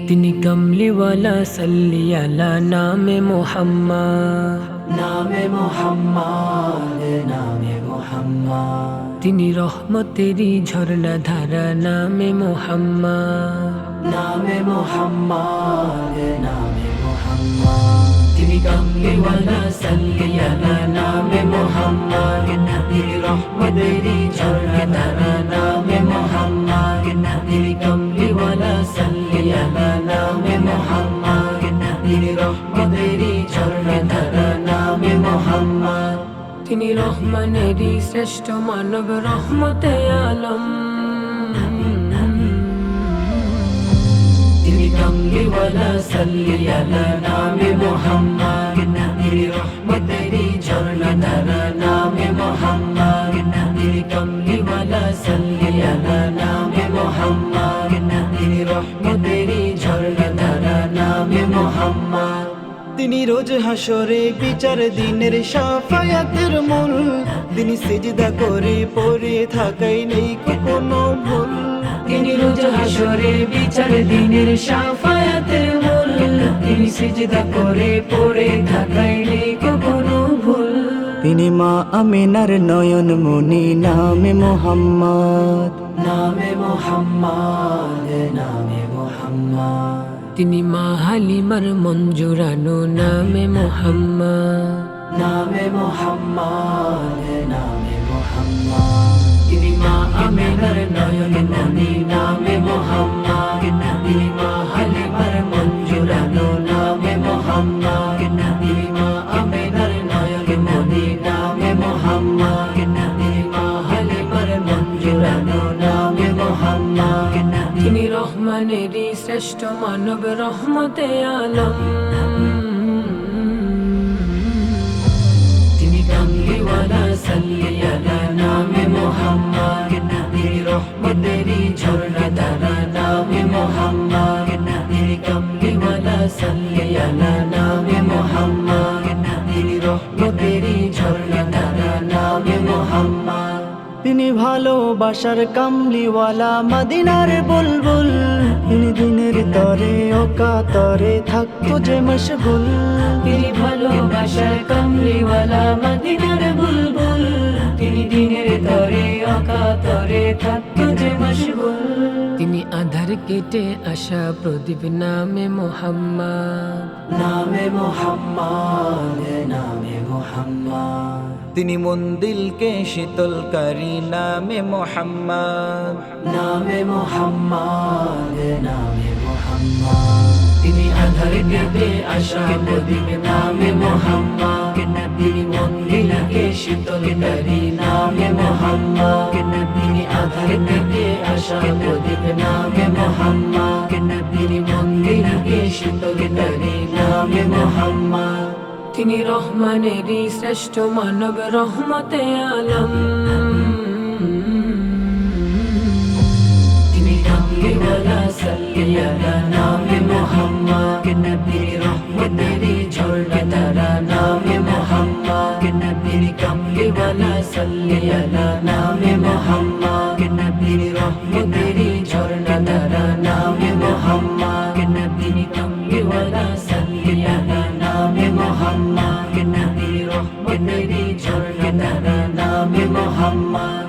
তিনি কমলিওয়ালা সাল্লি আলা নামে মুহাম্মদ, নামে মুহাম্মদ, নামে মুহাম্মদ। তিনি রহমতেরই ঝর্ণা ধারা নামে মুহাম্মদ, নামে মুহাম্মদ, নামে মুহাম্মদ। তিনি কমলিওয়ালা সাল্লি আলা নামে মুহাম্মদ, তিনি রহমতেরই ঝর্ণা ধারা নামে মুহাম্মদ। তিনি কমলিওয়ালা সাল্লি আলা নামে মুহাম্মদ, তিনি রহমতেরই ঝর্ণা ধারা নামে মুহাম্মদ। তিনি রহমানেরই শ্রেষ্ঠ মানব রহমতে আলম, তিনি কমলিওয়ালা সাল্লি আলা নামে মুহাম্মদ, তিনি রহমতেরই ঝর্ণা ধারা নামে মুহাম্মদ। তিনি কমলিওয়ালা সাল্লি আলা নামে মুহাম্মদ, তিনি রহমতেরই ঝর্ণা ধারা নামে মুহাম্মদ। তিনি রোজ হাসরে বিচার দিনের শাফায়াতের মূল, তিনি সিজদা করে পড়ে থাকাই নেই কোনো ভুল। তিনি রোজ হাসরে বিচার দিনের শাফায়াতের মূল, তিনি সিজদা করে পড়ে থাকাই নেই কোনো ভুল। তিনি মা আমিনার নয়ন মনি নামে মুহাম্মদ, নামে মুহাম্মদ, নামে মুহাম্মদ। তিনি মা হালিমার মন জুড়ানো নামে মুহাম্মদ, নামে মুহাম্মদ, নামে মুহাম্মদ। তিনি মা আমিনার নয়ন মনি নামে মুহাম্মদ, তিনি মা হালিমার মন জুড়ানো নামে মুহাম্মদ। তিনি মা আমিনার নয়ন মনি নামে মুহাম্মদ, তিনি মা হালিমার মন জুড়ানো নামে মুহাম্মদ। তিনি রহমানেরই শ্রেষ্ঠ মানব রহমতে আলম, তিনি কমলিওয়ালা সাল্লি আলা নামে মুহাম্মদ, তিনি রহমতেরই ঝর্ণা ধারা নামে মুহাম্মদ। তিনি কমলিওয়ালা সাল্লি আলা নামে মুহাম্মদ, তিনি রহমতেরই ঝর্ণা ধারা নামে মুহাম্মদ। তিনি ভালোবাসার কামলিওয়ালা মদিনার বুলবুল, তিনি দিনের তরে অকাতরে থাকতো যে মশগুল। তিনি ভালোবাসার কমলিওয়ালা মদিনার বুলবুল, তিনি দিনের তরে অকাতরে থাকতো যে মশগুল। তিনি আধার কেটে আসা প্রদীপ নামে মুহাম্মদ, নামে মুহাম্মদ, নামে মুহাম্মদ। তিনি মন্দিলকে শীতলকারী নামে মুহাম্মদ, নামে মুহাম্মদ, নামে মুহাম্মদ। তিনি আধার কেটে আসা প্রদীপ নামে মুহাম্মদ, তিনি মন্দিলকে শীতলকারী নামে মুহাম্মদ। তিনি আধার কেটে আসা প্রদীপ নামে মুহাম্মদ, তিনি মন্দিলকে শীতলকারী নামে মুহাম্মদ। তিনি রহমানেরই শ্রেষ্ঠ মানব রহমতে আলম, তিনি কমলিওয়ালা সাল্লি আলা নামে মুহাম্মদ, তিনি রহমতেরই ঝর্ণা ধারা নামে মুহাম্মদ। তিনি কমলিওয়ালা সাল্লি আলা নামে মুহাম্মদ, তিনি রহমতেরই ঝর্ণা ধারা নামে মুহাম্মদ। তিনি কমলিওয়ালা সাল্লি আলা নামে মুহাম্মদ, তিনি রহমতেরই ঝর্ণা ধারা নামে মুহাম্মদ।